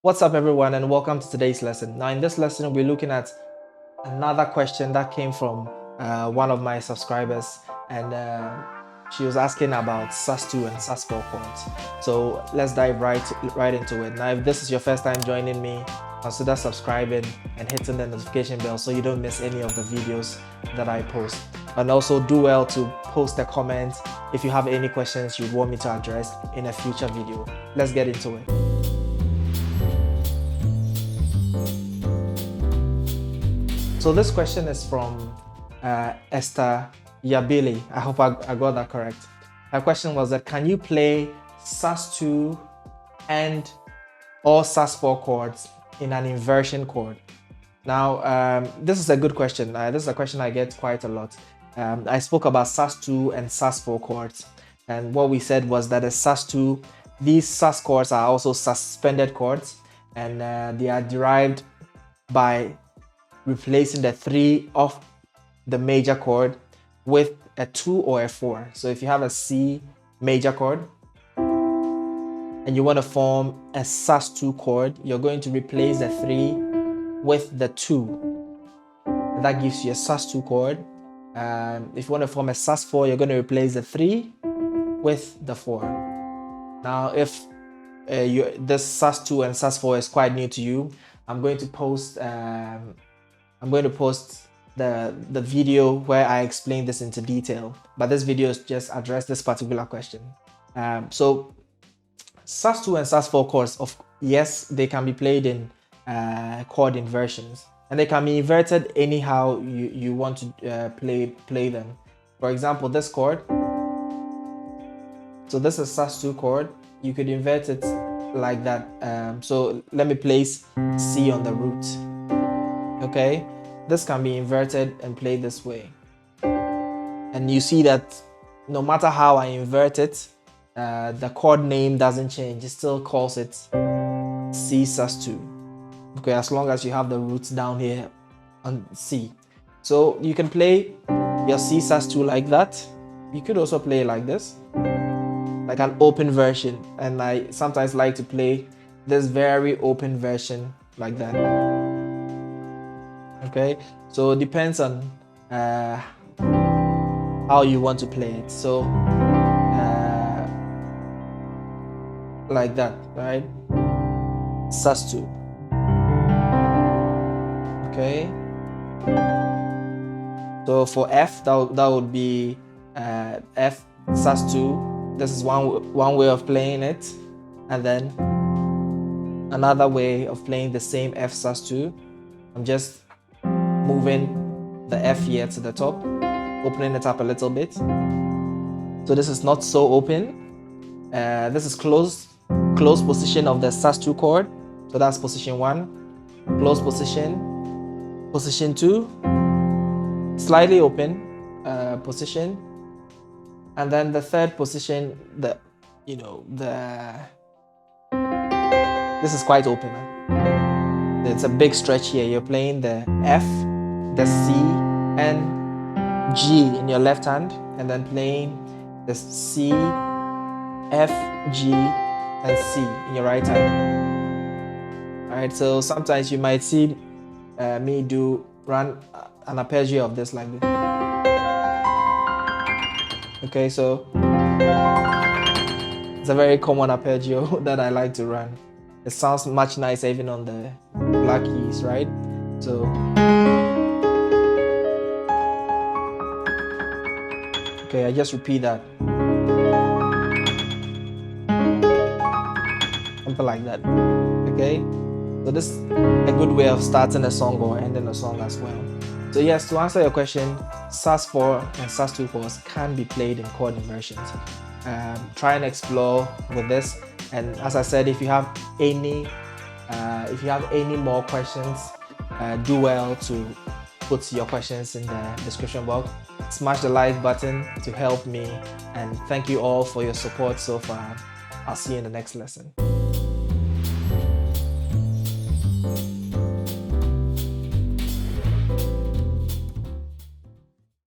What's up everyone and welcome to today's lesson. Now in this lesson we'll be looking at another question that came from one of my subscribers, and she was asking about sus2 and sus4 chords. So let's dive right into it. Now if this is your first time joining me, consider subscribing and hitting the notification bell so you don't miss any of the videos that I post. And also do well to post a comment if you have any questions you want me to address in a future video. Let's get into it. So this question is from Esther Yabili. I hope I got that correct. Her question was that, can you play sus2 and or sus4 chords in an inversion chord? Now, this is a good question. This is a question I get quite a lot. I spoke about sus2 and sus4 chords. And what we said was that a sus2, these sus chords are also suspended chords, and they are derived by replacing the 3 of the major chord with a 2 or a 4. So if you have a C major chord and you want to form a sus2 chord, you're going to replace the 3 with the 2. And that gives you a sus2 chord. If you want to form a sus4, you're going to replace the 3 with the 4. Now if this sus2 and sus4 is quite new to you, I'm going to post the video where I explain this into detail, but this video is just address this particular question. So sus2 and sus4 chords, yes, they can be played in chord inversions, and they can be inverted anyhow you want to play them. For example, this chord, so this is sus2 chord, you could invert it like that. So let me place C on the root. Okay, this can be inverted and played this way, and you see that no matter how I invert it, the chord name doesn't change. It still calls it C sus2. Okay, as long as you have the roots down here on C. So you can play your C sus2 like that. You could also play like this, like an open version, and I sometimes like to play this very open version like that. Okay, so it depends on how you want to play it. So like that, right? sus2. Okay, so for F, that would be F sus2. This is one way of playing it, and then another way of playing the same F sus2. I'm just moving the F here to the top, opening it up a little bit. So this is not so open. This is close position of the sus2 chord. So that's position 1, close position 2, slightly open position, and then the third position, this is quite open. It's a big stretch here. You're playing the F, the C, and G in your left hand, and then playing the C, F, G, and C in your right hand. Alright, so sometimes you might see me run an arpeggio of this like this. Okay, so it's a very common arpeggio that I like to run. It sounds much nicer even on the black keys, right? So okay, I just repeat that. Something like that. Okay, so this is a good way of starting a song or ending a song as well. So yes, to answer your question, sus4 and sus2 chords can be played in chord inversions. Try and explore with this, and as I said, if you have any more questions, do well to put your questions in the description box. Smash the like button to help me, and thank you all for your support so far. I'll see you in the next lesson.